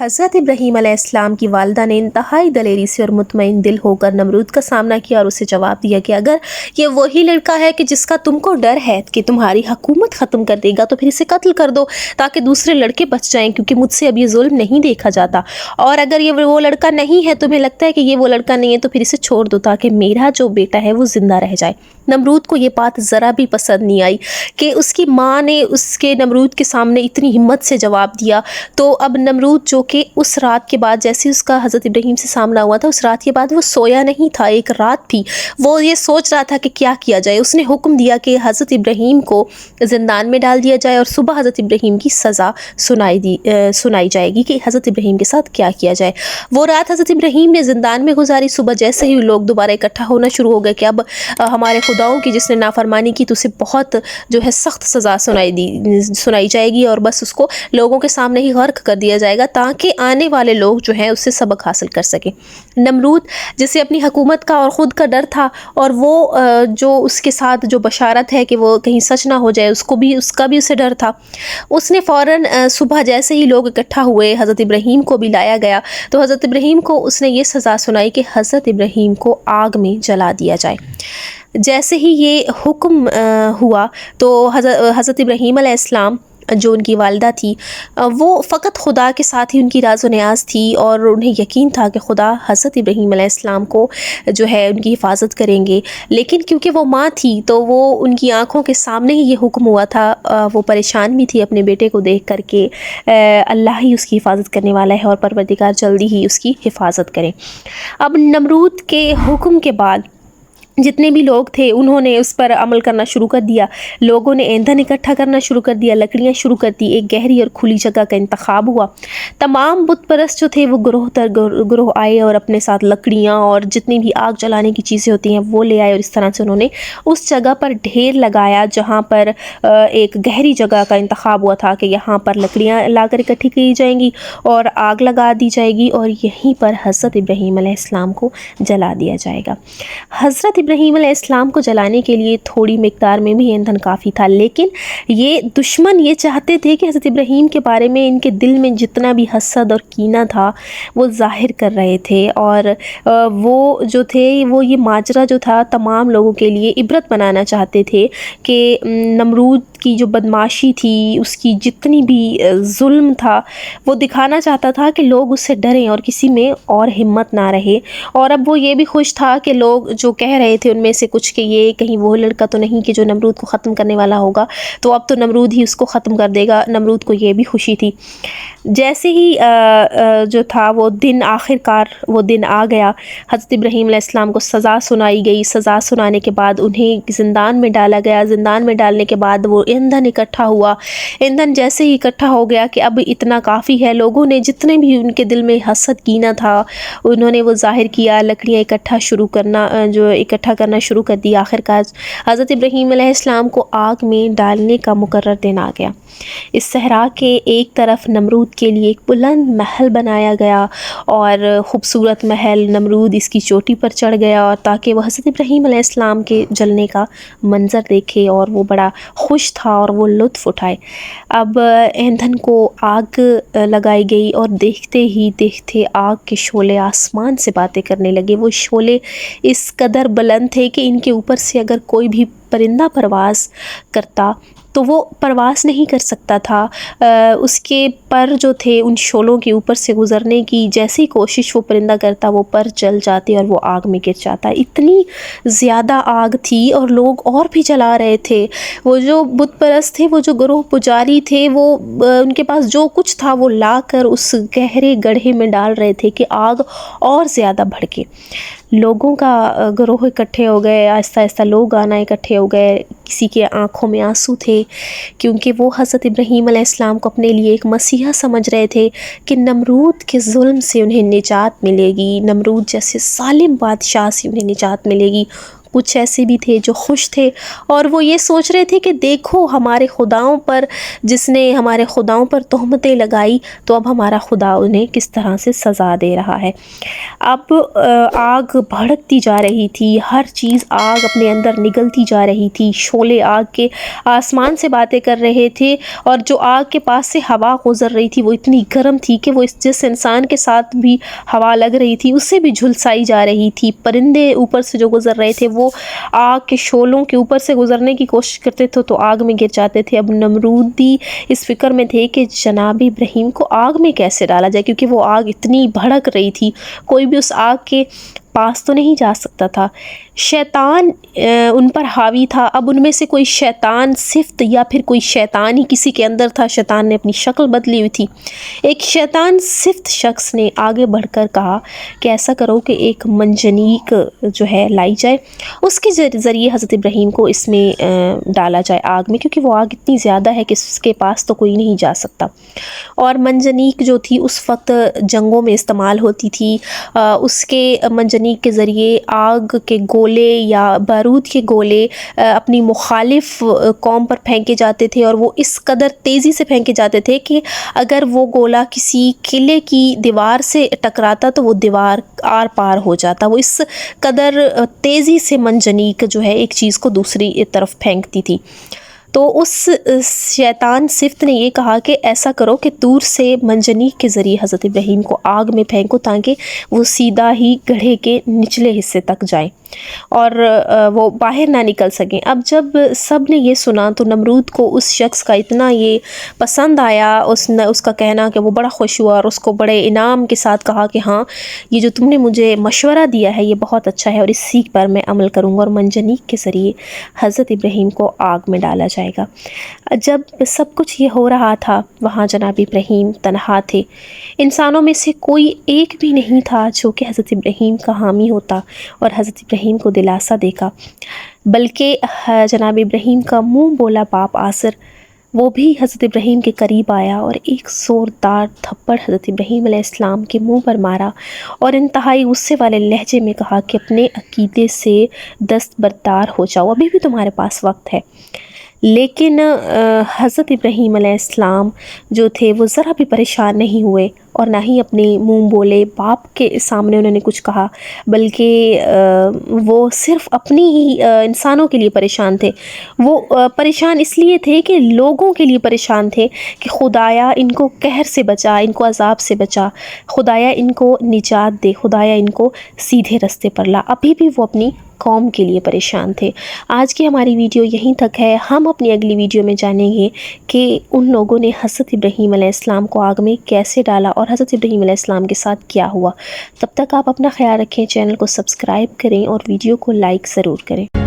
हज़रत इब्राहीम अलैहिस्सलाम की वालिदा ने इंतहाई दलेरी से और मुतमईन दिल होकर नमरूद का सामना किया और उसे जवाब दिया कि अगर ये वही लड़का है कि जिसका तुमको डर है कि तुम्हारी हुकूमत ख़त्म कर देगा तो फिर इसे कत्ल कर दो ताकि दूसरे लड़के बच जाएं, क्योंकि मुझसे अब ये जुल्म नहीं देखा जाता। और अगर ये वो लड़का नहीं है, तुम्हें लगता है कि ये वो लड़का नहीं है, तो फिर इसे छोड़ दो ताकि मेरा जो बेटा है वो ज़िंदा रह जाए। नमरूद को ये बात ज़रा भी पसंद नहीं आई कि उसकी माँ ने उसके नमरूद के सामने इतनी हिम्मत से जवाब दिया। तो अब नमरूद जो कि उस रात के बाद जैसे उसका हज़रत इब्राहीम से सामना हुआ था, उस रात के बाद वो सोया नहीं था। एक रात भी वो ये सोच रहा था कि क्या किया जाए। उसने हुक्म दिया कि हज़रत इब्राहीम को ज़िंदान में डाल दिया जाए और सुबह हज़रत इब्राहीम की सज़ा सुनाई जाएगी कि हज़रत इब्राहीम के साथ क्या किया जाए। वो रात हज़रत इब्राहीम ने ज़िंदान में गुजारी। सुबह जैसे ही लोग दोबारा इकट्ठा होना शुरू हो गए कि अब हमारे खुदाओं की जिसने नाफरमानी की तो उसे बहुत जो है सख्त सज़ा सुनाई जाएगी और बस उसको लोगों के सामने ही गर्क कर दिया जाएगा ताकि आने वाले लोग जो हैं उससे सबक हासिल कर सकें। नमरूद जिसे अपनी हुकूमत का और ख़ुद का डर था और वो जो उसके साथ जो बशारत है कि वो कहीं सच ना हो जाए उसका भी उसे डर था। उसने फ़ौरन सुबह जैसे ही लोग इकट्ठा हुए हज़रत इब्राहीम को भी लाया गया तो हज़रत इब्राहीम को उसने ये सज़ा सुनाई कि हज़रत इब्राहीम को आग में जला दिया जाए। जैसे ही ये हुक्म हुआ तो हज़रत इब्राहीम अलैहिस्सलाम जो उनकी वालिदा थी वो फ़कत खुदा के साथ ही उनकी राज़ व नियाज़ थी और उन्हें यकीन था कि खुदा हज़रत इब्राहीम अलैहिस्सलाम को जो है उनकी हिफाजत करेंगे। लेकिन क्योंकि वो माँ थी तो वो उनकी आँखों के सामने ही ये हुक्म हुआ था। वो परेशान भी थी अपने बेटे को देख कर के अल्लाह ही उसकी हिफाजत करने वाला है और परवरदिगार जल्दी ही उसकी हिफाजत करें। अब नमरूद के हुक्म के बाद जितने भी लोग थे उन्होंने उस पर अमल करना शुरू कर दिया। लोगों ने ईंधन इकट्ठा करना शुरू कर दिया, लकड़ियाँ शुरू कर दी। एक गहरी और खुली जगह का इंतखाब हुआ। तमाम बुत परस्त जो थे वो ग्रोह आए और अपने साथ लकड़ियाँ और जितनी भी आग जलाने की चीज़ें होती हैं वो ले आए और इस तरह से उन्होंने उस जगह पर ढेर लगाया जहाँ पर एक गहरी जगह का इंतखाब हुआ था कि यहाँ पर लकड़ियाँ लाकर इकट्ठी की जाएंगी और आग लगा दी जाएगी और यहीं पर हज़रत इब्राहीम अलैहिस्सलाम को जला दिया जाएगा। हज़रत इब्राहीम अलैहिस्सलाम को जलाने के लिए थोड़ी मिकदार में भी ईंधन काफ़ी था, लेकिन ये दुश्मन ये चाहते थे कि हज़रत इब्राहीम के बारे में इनके दिल में जितना भी हसद और कीना था वो ज़ाहिर कर रहे थे। और वो जो थे वो ये माजरा जो था तमाम लोगों के लिए इबरत बनाना चाहते थे कि नमरूद की जो बदमाशी थी, उसकी जितनी भी जुल्म था, वो दिखाना चाहता था कि लोग उससे डरें और किसी में और हिम्मत ना रहे। और अब वो ये भी खुश था कि लोग जो कह रहे थे उनमें से कुछ कि ये कहीं वो लड़का तो नहीं कि जो नमरूद को ख़त्म करने वाला होगा, तो अब तो नमरूद ही उसको ख़त्म कर देगा। नमरूद को ये भी खुशी थी। जैसे ही जो था वो दिन आखिरकार वो दिन आ गया। हज़रत इब्राहीम अलैहिस्सलाम को सज़ा सुनाई गई। सज़ा सुनाने के बाद उन्हें ज़िंदान में डाला गया। ज़िंदान में डालने के बाद वो ईंधन इकट्ठा हुआ। ईंधन जैसे ही इकट्ठा हो गया कि अब इतना काफ़ी है, लोगों ने जितने भी उनके दिल में हसद कीना था उन्होंने वो ज़ाहिर किया। लकड़ियाँ इकट्ठा करना शुरू कर दिया। आखिरकार हज़रत इब्राहीम अलैहिस्सलाम को आग में डालने का मुकर्रर दिन आ गया। इस सहरा के एक तरफ नमरूद के लिए एक बुलंद महल बनाया गया और ख़ूबसूरत महल। नमरूद इसकी चोटी पर चढ़ गया और ताकि वह हज़रत इब्राहीम अलैहिस्सलाम के जलने का मंज़र देखे और वो बड़ा खुश था और वो लुत्फ़ उठाए। अब ईंधन को आग लगाई गई और देखते ही देखते आग के शोले आसमान से बातें करने लगे। वो शोले इस कदर बुलंद थे कि इनके ऊपर से अगर कोई भी परिंदा परवाज़ करता तो वो परवाज़ नहीं कर सकता था। उसके पर जो थे उन शोलों के ऊपर से गुज़रने की जैसी कोशिश वो परिंदा करता वो पर जल जाते और वो आग में गिर जाता। इतनी ज़्यादा आग थी और लोग और भी जला रहे थे। वो जो बुत परस्त थे, वो जो ग्रोह पुजारी थे, वो उनके पास जो कुछ था वो ला कर उस गहरे गड्ढे में डाल रहे थे कि आग और ज़्यादा भड़के। लोगों का ग्रोह इकट्ठे हो गए। आहिस्ता आहिस्ता लोग आना इकट्ठे हो गए। किसी के आँखों में आंसू थे क्योंकि वो हज़रत इब्राहीम अलैहिस्सलाम को अपने लिए एक मसीहा समझ रहे थे कि नमरूद के जुल्म से उन्हें निजात मिलेगी, नमरूद जैसे सालिम बादशाह से उन्हें निजात मिलेगी। کچھ ایسے بھی تھے جو خوش تھے اور وہ یہ سوچ رہے تھے کہ دیکھو ہمارے خداؤں پر، جس نے ہمارے خداؤں پر تہمتیں لگائی، تو اب ہمارا خدا انہیں کس طرح سے سزا دے رہا ہے۔ اب آگ بھڑکتی جا رہی تھی، ہر چیز آگ اپنے اندر نگلتی جا رہی تھی، شعلے آگ کے آسمان سے باتیں کر رہے تھے، اور جو آگ کے پاس سے ہوا گزر رہی تھی وہ اتنی گرم تھی کہ وہ جس انسان کے ساتھ بھی ہوا لگ رہی تھی اسے بھی جھلسائی جا رہی تھی۔ پرندے اوپر سے جو گزر رہے تھے وہ آگ کے شعلوں کے اوپر سے گزرنے کی کوشش کرتے تھے تو آگ میں گر جاتے تھے۔ اب نمرود بھی اس فکر میں تھے کہ جناب ابراہیم کو آگ میں کیسے ڈالا جائے، کیونکہ وہ آگ اتنی بھڑک رہی تھی، کوئی بھی اس آگ کے پاس تو نہیں جا سکتا تھا۔ شیطان ان پر حاوی تھا۔ اب ان میں سے کوئی شیطان صفت یا پھر کوئی شیطان ہی کسی کے اندر تھا، شیطان نے اپنی شکل بدلی ہوئی تھی۔ ایک شیطان صفت شخص نے آگے بڑھ کر کہا کہ ایسا کرو کہ ایک منجنیق جو ہے لائی جائے، اس کے ذریعے حضرت ابراہیم کو اس میں ڈالا جائے آگ میں، کیونکہ وہ آگ اتنی زیادہ ہے کہ اس کے پاس تو کوئی نہیں جا سکتا۔ اور منجنیق جو تھی اس وقت جنگوں میں استعمال ہوتی تھی، اس کے منجنیق کے ذریعے آگ کے گولے یا بارود کے گولے اپنی مخالف قوم پر پھینکے جاتے تھے، اور وہ اس قدر تیزی سے پھینکے جاتے تھے کہ اگر وہ گولا کسی قلعے کی دیوار سے ٹکراتا تو وہ دیوار آر پار ہو جاتا۔ وہ اس قدر تیزی سے منجنیق جو ہے ایک چیز کو دوسری طرف پھینکتی تھی۔ تو اس شیطان صفت نے یہ کہا کہ ایسا کرو کہ دور سے منجنیق کے ذریعے حضرت ابراہیم کو آگ میں پھینکو تاکہ وہ سیدھا ہی گڑھے کے نچلے حصے تک جائیں اور وہ باہر نہ نکل سکیں۔ اب جب سب نے یہ سنا تو نمرود کو اس شخص کا اتنا یہ پسند آیا، اس کا کہنا کہ وہ بڑا خوش ہوا اور اس کو بڑے انعام کے ساتھ کہا کہ ہاں یہ جو تم نے مجھے مشورہ دیا ہے یہ بہت اچھا ہے، اور اسی پر میں عمل کروں گا، اور منجنیق کے ذریعے حضرت ابراہیم کو آگ میں ڈالا جائے گا۔ جب سب کچھ یہ ہو رہا تھا وہاں جناب ابراہیم تنہا تھے، انسانوں میں سے کوئی ایک بھی نہیں تھا جو کہ حضرت ابراہیم کا حامی ہوتا اور حضرت ابراہیم کو دلاسا دے گا، بلکہ جناب ابراہیم کا منہ بولا باپ آزر وہ بھی حضرت ابراہیم کے قریب آیا اور ایک زوردار تھپڑ حضرت ابراہیم علیہ السلام کے منہ پر مارا اور انتہائی غصے والے لہجے میں کہا کہ اپنے عقیدے سے دستبردار ہو جاؤ، ابھی بھی تمہارے پاس وقت ہے۔ لیکن حضرت ابراہیم علیہ السلام جو تھے وہ ذرا بھی پریشان نہیں ہوئے اور نہ ہی اپنے منہ بولے باپ کے سامنے انہوں نے کچھ کہا، بلکہ وہ صرف اپنی ہی انسانوں کے لیے پریشان تھے۔ وہ پریشان اس لیے تھے کہ لوگوں کے لیے پریشان تھے کہ خدایا ان کو قہر سے بچا، ان کو عذاب سے بچا، خدایا ان کو نجات دے، خدایا ان کو سیدھے رستے پر لا۔ ابھی بھی وہ اپنی قوم کے لیے پریشان تھے۔ آج کی ہماری ویڈیو یہیں تک ہے۔ ہم اپنی اگلی ویڈیو میں جانیں گے کہ ان لوگوں نے حضرت ابراہیم علیہ السلام کو آگ میں کیسے ڈالا اور حضرت ابراہیم علیہ السلام کے ساتھ کیا ہوا۔ تب تک آپ اپنا خیال رکھیں، چینل کو سبسکرائب کریں اور ویڈیو کو لائک ضرور کریں۔